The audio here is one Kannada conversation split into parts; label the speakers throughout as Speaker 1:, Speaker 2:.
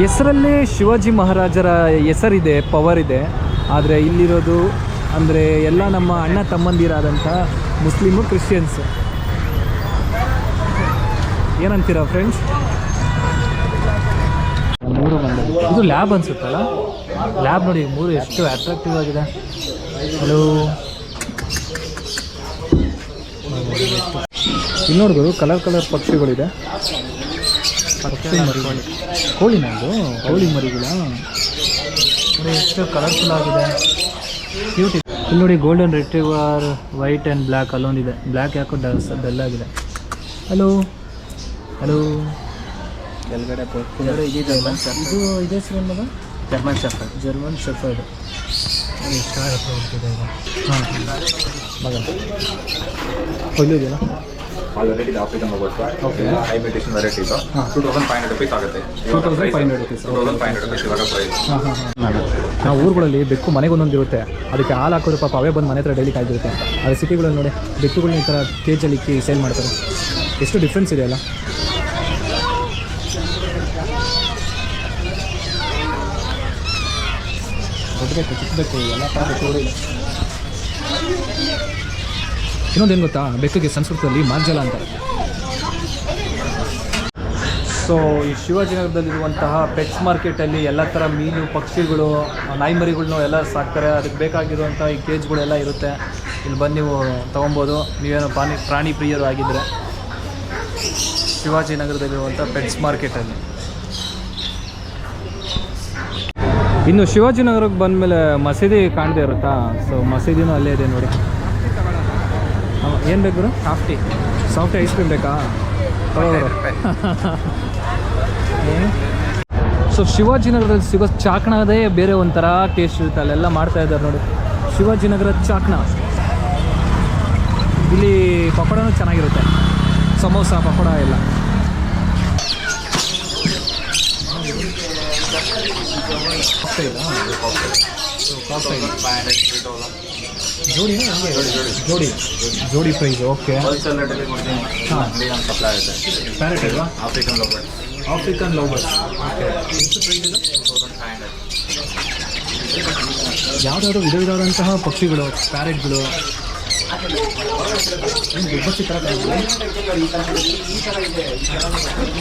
Speaker 1: ಹೆಸರಲ್ಲೇ ಶಿವಾಜಿ ಮಹಾರಾಜರ ಹೆಸರಿದೆ, ಪವರ್ ಇದೆ. ಆದರೆ ಇಲ್ಲಿರೋದು ಅಂದರೆ ಎಲ್ಲ ನಮ್ಮ ಅಣ್ಣ ತಮ್ಮಂದಿರಾದಂಥ ಮುಸ್ಲಿಮು, ಕ್ರಿಶ್ಚಿಯನ್ಸು. ಏನಂತೀರಾ ಫ್ರೆಂಡ್ಸ್? ಇದು ಲ್ಯಾಬ್ ಅನಿಸುತ್ತಲ್ಲ, ಲ್ಯಾಬ್ ನೋಡಿ ಮೂರು ಎಷ್ಟು ಅಟ್ರಾಕ್ಟಿವ್ ಆಗಿದೆ. ಹಲೋ, ಇಲ್ಲಿ ನೋಡಿದ್ರು ಕಲರ್ ಕಲರ್ ಪಕ್ಷಿಗಳಿದೆ. ಪಕ್ಷಿ ಮರಿಗಳು, ಕೋಳಿನ ಇದು, ಕೋಳಿ ಮರಿಗಳ ನೋಡಿ ಎಷ್ಟು ಕಲರ್ಫುಲ್ ಆಗಿದೆ, ಕ್ಯೂಟ್ ಇದೆ. ಇಲ್ಲಿ ನೋಡಿ golden retriever, white and black ಅಲ್ಲೊಂದಿದೆ. ಬ್ಲ್ಯಾಕ್ ಯಾಕೋ ಡಲ್ ಆಗಿದೆ. ಹಲೋ ಹಲೋ,
Speaker 2: ಕೆಳಗಡೆ
Speaker 1: ಇದು ಇದೇ ಹೆಸರು ಮಗ,
Speaker 2: ಜರ್ಮನ್ ಶೆಫರ್ಡ್.
Speaker 1: German shepherd. ಎಷ್ಟು ಹತ್ರ ಹೋಗ್ತಿದೆ ಈಗ. ಹಾಂ ಮಗ ಕೊಯ್ಲು ಇದೆಯಲ್ಲ.
Speaker 3: ಆಲ್ರೆಡಿ ಇದು African lovebird. Okay, high mutation variety ಇದು. 2500 rupees ಆಗುತ್ತೆ.
Speaker 1: 2500 rupees.
Speaker 3: 2500 rupees ಇವಾಗ ಪ್ರೈಸ್.
Speaker 1: ನಾವು ಊರುಗಳಲ್ಲಿ ಬೆಕ್ಕು ಮನೆಗೆ ಒಂದೊಂದು ಇರುತ್ತೆ, ಅದಕ್ಕೆ ಹಾಲು ಹಾಕೋದು ಪಾಪ ಅವೇ ಬಂದು ಮನೆ ಹತ್ರ ಡೈಲಿ ಕಾಯ್ದಿರುತ್ತೆ. ಅದೇ ಸಿಟಿಗಳಲ್ಲಿ ನೋಡಿ ಬೆಕ್ಕುಗಳನ್ನ ಈ ಥರ ಕೇಜಲ್ಲಿ ಇಕ್ಕಿ ಸೇಲ್ ಮಾಡ್ತಾರೆ. ಎಷ್ಟು ಡಿಫ್ರೆನ್ಸ್ ಇದೆ ಅಲ್ಲ. ದೊಡ್ಡಬೇಕು, ಚಿಕ್ಕಬೇಕು, ಎಲ್ಲ ಥರ ಬೆಕ್ಕುಗಳು ಇಲ್ಲ. ಇನ್ನೊಂದೇನು ಗೊತ್ತಾ, ಬೆಕ್ಕಿಗೆ ಸಂಸ್ಕೃತದಲ್ಲಿ ಮಾರ್ಜಲ ಅಂತಾರೆ. ಸೊ ಈ ಶಿವಾಜಿನಗರದಲ್ಲಿರುವಂತಹ ಪೆಟ್ಸ್ ಮಾರ್ಕೆಟಲ್ಲಿ ಎಲ್ಲ ಥರ ಮೀನು, ಪಕ್ಷಿಗಳು, ನಾಯಿಮರಿಗಳ್ನು ಎಲ್ಲ ಸಾಕ್ತಾರೆ. ಅದಕ್ಕೆ ಬೇಕಾಗಿರುವಂಥ ಈ ಕೇಜ್ಗಳೆಲ್ಲ ಇರುತ್ತೆ. ಇಲ್ಲಿ ಬಂದು ನೀವು ತೊಗೊಬೋದು, ನೀವೇನೋ ಪ್ರಾಣಿ ಪ್ರಿಯರು ಆಗಿದ್ದರೆ. ಶಿವಾಜಿನಗರದಲ್ಲಿರುವಂಥ ಪೆಟ್ಸ್ ಮಾರ್ಕೆಟಲ್ಲಿ. ಇನ್ನು ಶಿವಾಜಿನಗರಕ್ಕೆ ಬಂದಮೇಲೆ ಮಸೀದಿ ಕಾಣದೇ ಇರುತ್ತಾ? ಸೊ ಮಸೀದಿನೂ ಅಲ್ಲೇ ಇದೆ ನೋಡಿ. ಏನು ಬೇಕು? ಸಾಫ್ಟಿ ಐಸ್ ಕ್ರೀಮ್ ಬೇಕಾ? ಸೊ ಶಿವಾಜಿನಗರದಲ್ಲಿ ಸಿಗೋ ಚಾಕ್ಣದೇ ಬೇರೆ ಒಂಥರ ಟೇಸ್ಟ್ ಇರುತ್ತೆ. ಅಲ್ಲೆಲ್ಲ ಮಾಡ್ತಾ ಇದ್ದಾರೆ ನೋಡಿ, ಶಿವಾಜಿನಗರ ಚಾಕ್ಣ. ಇಲ್ಲಿ ಪಕೋಡನೂ ಚೆನ್ನಾಗಿರುತ್ತೆ, ಸಮೋಸ, ಪಕೋಡ ಎಲ್ಲ. ಜೋಡಿ ಪ್ರೈಸ್. ಓಕೆ, ಹಾಂ, ಪ್ಯಾರೆಟ್ ಅಲ್ವಾ? African lovebird. ಓಕೆ, ಎಷ್ಟು ಪ್ರೈಸ್ ಇದೆ? ಯಾವುದಾದ್ರು ವಿಧ ವಿಧವಾದಂತಹ ಪಕ್ಷಿಗಳು, ಪ್ಯಾರೆಟ್ಗಳು.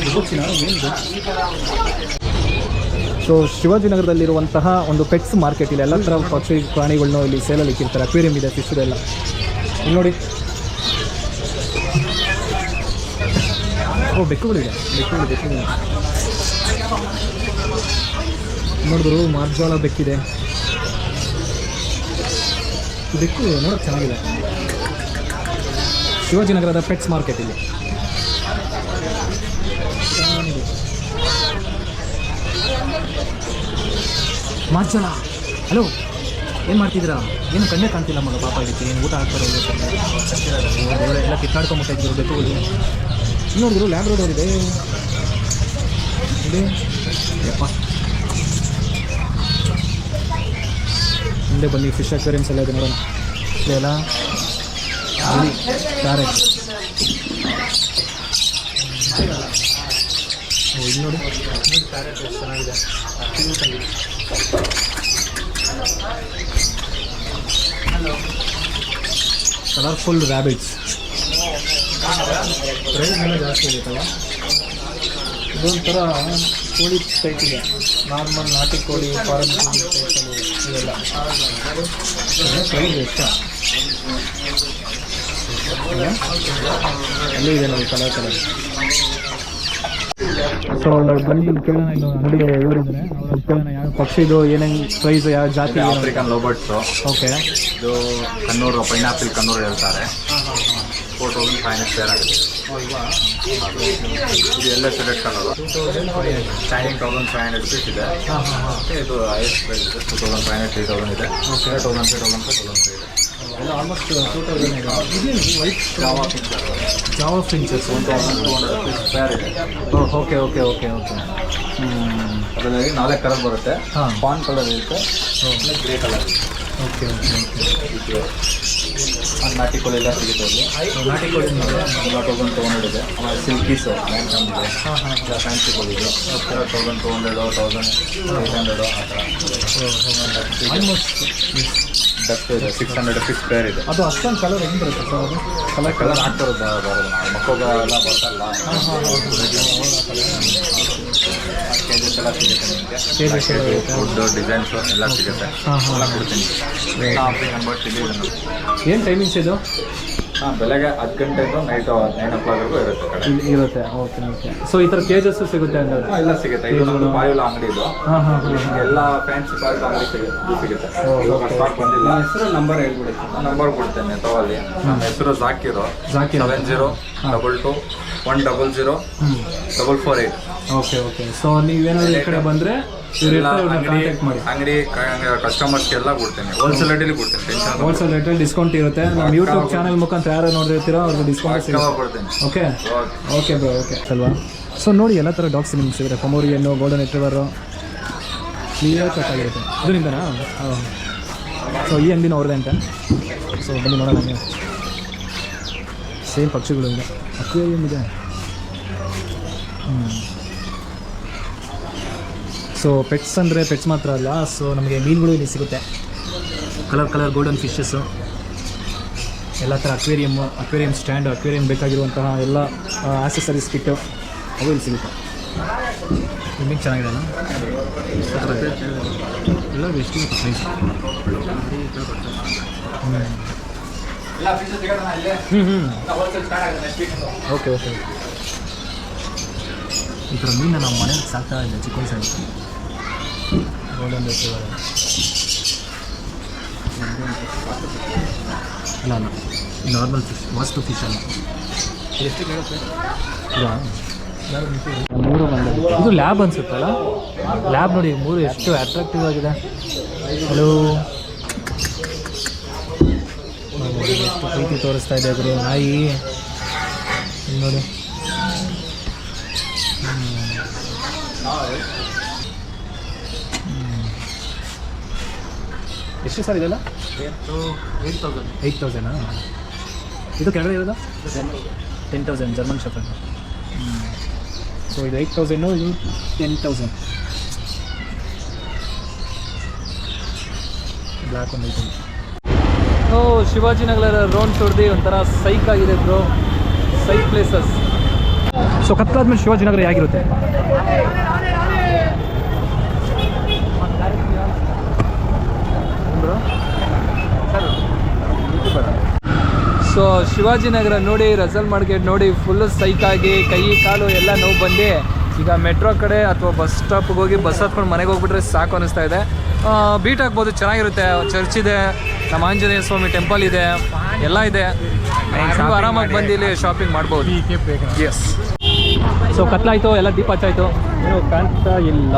Speaker 1: ದುಬ್ಬಚ್ಚಿನ ಏನಿದೆ? ಸೊ ಶಿವಾಜಿನಗರದಲ್ಲಿರುವಂತಹ ಒಂದು ಪೆಟ್ಸ್ ಮಾರ್ಕೆಟ್, ಇಲ್ಲಿ ಎಲ್ಲ ಥರ ಪಕ್ಷಿ ಪ್ರಾಣಿಗಳನ್ನೂ ಇಲ್ಲಿ ಸೇಲಲ್ಲಿ ಇಕ್ಕಿರ್ತಾರೆ. ಅಕ್ವೇರಿಯಂ ಇದೆ, ಫಿಶ್ ಇದೆಲ್ಲ. ಇಲ್ಲಿ ನೋಡಿ, ಬೆಕ್ಕುಗಳಿದೆ. ನೋಡಿದ್ರು ಮಾರ್ಜಾಳ ಬೆಕ್ಕಿದೆ. ಬೆಕ್ಕು ನೋಡೋಕೆ ಚೆನ್ನಾಗಿದೆ. ಶಿವಾಜಿನಗರದ ಪೆಟ್ಸ್ ಮಾರ್ಕೆಟ್ ಇಲ್ಲಿ. ಮಾರ್ಜಾಳ, ಹಲೋ, ಏನು ಮಾಡ್ತಿದ್ದೀರಾ? ಏನು ಕಣ್ಣೇ ಕಾಣ್ತಿಲ್ಲ ಮಗ, ಪಾಪ ಇದಕ್ಕೆ ಏನು ಊಟ ಹಾಕ್ತಾರೋ ಎಲ್ಲ ಕಿತ್ತಾಡ್ಕೊಂಬಿಟ್ಟಿದ್ರು ಬೆಕ್ಕುಗಳು. ನೋಡಿದ್ರು ಲ್ಯಾಬ್ ರೋಡ್ ಇದೆ ಯಪ್ಪ. ಮುಂದೆ ಬನ್ನಿ, ಫಿಶ್ ಅಕ್ವೇರಿಯಮ್ಸ್ ಎಲ್ಲ ಇದೆ ನೋಡೋಣ. ಇದೆಲ್ಲ ಪ್ಯಾರೆಟ್. ಇದು ನೋಡಿ ಪ್ಯಾರೆಟ್ ಎಷ್ಟು ಚೆನ್ನಾಗಿದೆ, ಕಲರ್ಫುಲ್ ರ್ಯಾಬಿಟ್ಸ್. ಪ್ರೈಸ್ ಎಲ್ಲ ಜಾಸ್ತಿ ಆಗುತ್ತಲ್ಲ. ಇದೊಂಥರ ಕೋಳಿ ಟೈಪ್ ಇದೆ, ನಾರ್ಮಲ್ ನಾಟಿ ಕೋಳಿ, ಫಾರಮ್ ಕೋಳಿ ಟೈಪಲ್ಲಿ ಇವೆಲ್ಲ. ಪ್ರೈಸ್ ಎಷ್ಟು? ಅಲ್ಲೇ ಇದೆ ನೋಡಿ ಕಲರ್. ಸೊ ಬನ್ನಿ ಕೇಳೋಣ, ಇದು ಅಂಗಡಿ ಇವರಿದ್ದಾರೆ, ಅವ್ರು ಕೇಳೋಣ ಯಾವ ಪಕ್ಷಿದು ಏನೇನು ಪ್ರೈಸ್, ಯಾವ ಜಾತಿ.
Speaker 3: ಆಫ್ರಿಕನ್ ಲೋಬರ್ಟ್ಸು.
Speaker 1: ಓಕೆ,
Speaker 3: ಇದು ಕಣ್ಣೂರು, ಪೈನಾಪಲ್ ಕಣ್ಣೂರು ಹೇಳ್ತಾರೆ. 4500 ಪೇರ್ ಆಗುತ್ತೆ. ಇದು ಎಲ್ಲ ಸೆಲೆಕ್ಟ್ ಕಲರು. ಚೈನಿಂಗ್ 1500 rupees ಇದೆ. ಇದು ಹೈಯೆಸ್ಟ್ ಪ್ರೈಸ್ ಇದೆ, 2500, 3000 ಇದೆ. 3000, 3000 ಇದೆ.
Speaker 1: ಎಲ್ಲ ಆಲ್ಮೋಸ್ಟ್ 2000 ಇದೆ. White Java finches
Speaker 3: 1200 rupees pair ಇದೆ.
Speaker 1: Okay okay okay okay.
Speaker 3: ಅದರಲ್ಲಿ 4 ಕಲರ್ ಬರುತ್ತೆ. ಪಾನ್ ಕಲರ್ ಇರುತ್ತೆ, ಗ್ರೇ ಕಲರ್ ಇದೆ.
Speaker 1: Okay okay okay.
Speaker 3: ನಾಟಿ ಕೋಳಿ ಎಲ್ಲ ಸಿಗುತ್ತೆ ಇಲ್ಲಿ.
Speaker 1: ನಾಟಿ ಕೋಳಿ
Speaker 3: ಎಲ್ಲ 1200 ಇದೆ. ಆಮೇಲೆ ಸಿಲ್ಕೀಸು ಲ್ಯಾಂಟಮ್ ಇದೆ, ಫ್ಯಾನ್ಸಿ ಕೋಳಿ ಇದೆ. 1200, 1800 ಆ ಥರ.
Speaker 1: ಆಲ್ಮೋಸ್ಟ್
Speaker 3: ಡಕ್ ಇದೆ 600 ಫಿಕ್ಸ್ ಪೇರ್ ಇದೆ.
Speaker 1: ಅದು ಅಷ್ಟೊಂದು ಕಲರ್ ಹೆಂಗೆ ಬರುತ್ತೆ ಸರ್ ಅದು?
Speaker 3: ಕಲರ್ ಹಾಕ್ತಿರೋದು ಬರೋದು ನಾವು ಮಕ್ಕಳೆಲ್ಲ ಬರ್ತಲ್ಲ. ಕೇಜಸ್ ಎಲ್ಲ ಸಿಗುತ್ತೆ ನಿಮಗೆ. ಫುಡ್ಡು ಡಿಸೈನ್ಸು ಎಲ್ಲ ಸಿಗುತ್ತೆ. ಎಲ್ಲ ಕೊಡ್ತೀನಿ. ನಂಬರ್ ತಿಳಿಯೋದು.
Speaker 1: ಏನು ಟೈಮಿಂಗ್ಸ್ ಇದು?
Speaker 3: ಬೆಳಗ್ಗೆ 10 ಗಂಟೆಯಿಂದ ನೈಟ್ 9 o'clockವರೆಗೂ ಇರುತ್ತೆ ಕಡೆ.
Speaker 1: ಇರುತ್ತೆ. Okay okay. ಸೊ ಈ ಥರ ಕೇಜಸ್ಸು ಸಿಗುತ್ತೆ ಹಂಗಾದ್ರೆ?
Speaker 3: ಎಲ್ಲ ಸಿಗುತ್ತೆ. ಇದು ನಮ್ಮದು ಬಾಯುಲ ಅಂಗಡಿ ಇದು.
Speaker 1: ಹಾಂ
Speaker 3: ಎಲ್ಲ ಫ್ಯಾನ್ಸಿ ಕಾರ್ಡ್ ಅಂಗಡಿ ಸಿಗುತ್ತೆ. ಸ್ಟಾಕ್ ಬಂದಿಲ್ಲ.
Speaker 2: ಹೆಸರು ನಂಬರ್ ಹೇಳ್ಬಿಡಿ.
Speaker 3: ನಂಬರ್ ಕೊಡ್ತೇನೆ ತಗೊಳ್ಳಿ. ನಮ್ಮ ಹೆಸರು ಜಾಕಿರ್. 7021001448.
Speaker 1: Okay okay. ಸೊ ನೀವೇನಾದ್ರು ಈ ಕಡೆ ಬಂದರೆ
Speaker 3: ಎಲ್ಲ
Speaker 1: ಕಾಂಟ್ಯಾಕ್ಟ್ ಮಾಡಿ.
Speaker 3: ಅಂಗಡಿ ಕಸ್ಟಮರ್ಸ್ಗೆಲ್ಲ ಕೊಡ್ತೇನೆ. ಹೋಲ್ಸೇಲ್ ರೇಟಲ್ಲಿ ಕೊಡ್ತೇನೆ. ಟೆನ್ಷನ್
Speaker 1: ಹೋಲ್ಸೇಲ್ ರೇಟಲ್ಲಿ ಡಿಸ್ಕೌಂಟ್ ಇರುತ್ತೆ. ನಮ್ಮ ಯೂಟ್ಯೂಬ್ ಚಾನಲ್ ಮುಖಾಂತರ ಯಾರು ನೋಡಿರ್ತೀರೋ ಅವ್ರಿಗೆ ಡಿಸ್ಕೌಂಟ್ ಸಿಗುತ್ತೆ.
Speaker 3: ಕೊಡ್ತೇನೆ.
Speaker 1: Okay okay bro. ಓಕೆ ಅಲ್ವಾ? ಸೊ ನೋಡಿ ಎಲ್ಲ ಥರ ಡಾಗ್ಸ್ ನಿಮ್ಗೆ ಸಿಗುತ್ತೆ. ಪಮೋರಿಯನ್ನು, ಗೋಲ್ಡನ್ ರಿಟ್ರೀವರು ಕ್ಲಿಯರ್ ಕಟ್ ಆಗಿರುತ್ತೆ. ಇದರಿಂದನಾ? ಹಾಂ. ಸೊ ಈ ಅಂಗಡಿನ ಅವ್ರದ್ದೇ ಅಂತ. ಸೊ ಬನ್ನಿ ನೋಡೋಣ. ನೀವು ಸೇಮ್ ಪಕ್ಷಿಗಳು ಇದೆ. ಅಕ್ವೇರಿಯಂ ಇದೆ. ಸೊ ಪೆಟ್ಸ್ ಅಂದರೆ ಪೆಟ್ಸ್ ಮಾತ್ರ ಅಲ್ಲ. ಸೊ ನಮಗೆ ಮೀನುಗಳು ಇಲ್ಲಿ ಸಿಗುತ್ತೆ. ಕಲರ್ ಗೋಲ್ಡನ್ ಫಿಶಸ್ಸು, ಎಲ್ಲ ಥರ ಅಕ್ವೇರಿಯಂ ಸ್ಟ್ಯಾಂಡ್, ಅಕ್ವೇರಿಯಂ ಬೇಕಾಗಿರುವಂತಹ ಎಲ್ಲ ಆಕ್ಸೆಸರೀಸ್ ಕಿಟ್ಟು ಅವು ಇಲ್ಲಿ ಸಿಗುತ್ತೆ. ನಿಮಗೆ ಚೆನ್ನಾಗಿದೆ ಅಲ್ಲ? ಎಲ್ಲ ಎಷ್ಟು ಪ್ರೈಸ್? Okay okay. ಈ ಥರ ಮೀನು ನಾವು ಮನೇಲಿ ಸಾಕ್ತಾ ಇಲ್ಲ. ಚಿಕ್ಕ ವಯಸ್ಸಾಗಿತ್ತು. ಗೋಲ್ಡನ್ ರಿಟ್ರೀವರ್ ಅಲ್ಲ ನಾರ್ಮಲ್ ಫಿಶ್, ವಾಸ್ತು ಫಿಶ್ ಅಲ್ಲ. ಎಷ್ಟು ಕೇಳುತ್ತೆ? ಮೂರು ಬಂದಿದೆ. ಇದು ಲ್ಯಾಬ್ ಅನ್ಸುತ್ತಲ್ಲ? ಲ್ಯಾಬ್ ನೋಡಿ, ಮೂರು ಎಷ್ಟು ಅಟ್ರಾಕ್ಟಿವ್ ಆಗಿದೆ. ಹಲೋ, ಎಷ್ಟು ಪ್ರೀತಿ ತೋರಿಸ್ತಾ ಇದೆ ಗುರು ನಾಯಿ ನೋಡಿ. ಎಷ್ಟು ಸರ್ ಇದೆಲ್ಲ? 8,000. ಇದು ಕೆಳಗಡೆ ಇರೋದು 10,000 ಜರ್ಮನ್ ಶೆಫರ್ಡ್. ಸೊ ಇದು 8,000, ಇದು 10,000. ಬ್ಲ್ಯಾಕ್ ಒಂದು 8,000. ಓ, ಶಿವಾಜಿನಗರ ರೌಂಡ್ ಹೊಡೆದು ಒಂಥರ ಸೈಕ್ ಆಗಿದೆ ಬ್ರೋ. ಸೈಕ್ ಪ್ಲೇಸಸ್. ಸೊ ಕತ್ಲಾದ್ಮೇಲೆ ಶಿವಾಜಿನಗರ ಹೇಗಿರುತ್ತೆ? ಸೊ ಶಿವಾಜಿನಗರ ನೋಡಿ, ರಸಲ್ ಮಾರ್ಕೆಟ್ ನೋಡಿ, ಫುಲ್ಲು ಸೈಕಾಗಿ ಕೈ ಕಾಲು ಎಲ್ಲ ನೋವು ಬಂದು ಈಗ ಮೆಟ್ರೋ ಕಡೆ ಅಥವಾ ಬಸ್ ಸ್ಟಾಪ್ಗೆ ಹೋಗಿ ಬಸ್ ಹತ್ಕೊಂಡು ಮನೆಗೆ ಹೋಗ್ಬಿಟ್ರೆ ಸಾಕು ಅನ್ನಿಸ್ತಾ ಇದೆ. ಬೀಟ್ ಹಾಕ್ಬೋದು, ಚೆನ್ನಾಗಿರುತ್ತೆ. ಚರ್ಚ್ ಇದೆ, ನಮ್ಮ ಆಂಜನೇಯ ಸ್ವಾಮಿ ಟೆಂಪಲ್ ಇದೆ, ಎಲ್ಲ ಇದೆ. ಆರಾಮಾಗಿ ಬಂದು ಇಲ್ಲಿ ಶಾಪಿಂಗ್ ಮಾಡ್ಬೋದು. ಎಸ್. ಸೊ ಕತ್ಲಾಯಿತು, ಎಲ್ಲ ದೀಪ ಹಚ್ಚಾಯಿತು. ಏನು ಕಾಣ್ತಾ ಇಲ್ಲ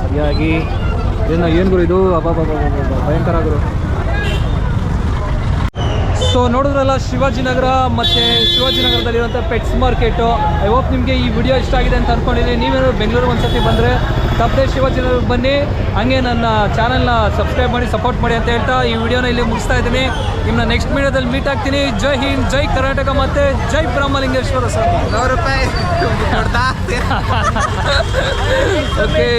Speaker 1: ಸರಿಯಾಗಿ. ಏನು ಗುರು ಇದು? ಭಯಂಕರ ಗುರು. ಸೊ ನೋಡಿದ್ರಲ್ಲ ಶಿವಾಜಿನಗರ ಮತ್ತು ಶಿವಾಜಿನಗರದಲ್ಲಿರುವಂಥ ಪೆಟ್ಸ್ ಮಾರ್ಕೆಟು. ಐ ಹೋಪ್ ನಿಮಗೆ ಈ ವಿಡಿಯೋ ಇಷ್ಟ ಆಗಿದೆ ಅಂತ ಅಂದ್ಕೊಂಡಿದ್ದೀನಿ. ನೀವೇನಾದ್ರು ಬೆಂಗಳೂರಿಗೆ ಒಂದ್ಸತಿ ಬಂದರೆ ತಪ್ಪದೆ ಶಿವಾಜಿನಗರಕ್ಕೆ ಬನ್ನಿ. ಹಾಗೆ ನನ್ನ ಚಾನಲ್ನ ಸಬ್ಸ್ಕ್ರೈಬ್ ಮಾಡಿ ಸಪೋರ್ಟ್ ಮಾಡಿ ಅಂತ ಹೇಳ್ತಾ ಈ ವಿಡಿಯೋನ ಇಲ್ಲಿ ಮುಗಿಸ್ತಾ ಇದ್ದೀನಿ. ನಿಮ್ಮನ್ನ ನೆಕ್ಸ್ಟ್ ವಿಡಿಯೋದಲ್ಲಿ ಮೀಟ್ ಆಗ್ತೀನಿ. ಜೈ ಹಿಂದ್, ಜೈ ಕರ್ನಾಟಕ ಮತ್ತು ಜೈ ಬ್ರಹ್ಮಲಿಂಗೇಶ್ವರ ಸರ್.
Speaker 2: ₹100
Speaker 1: ಓಕೆ.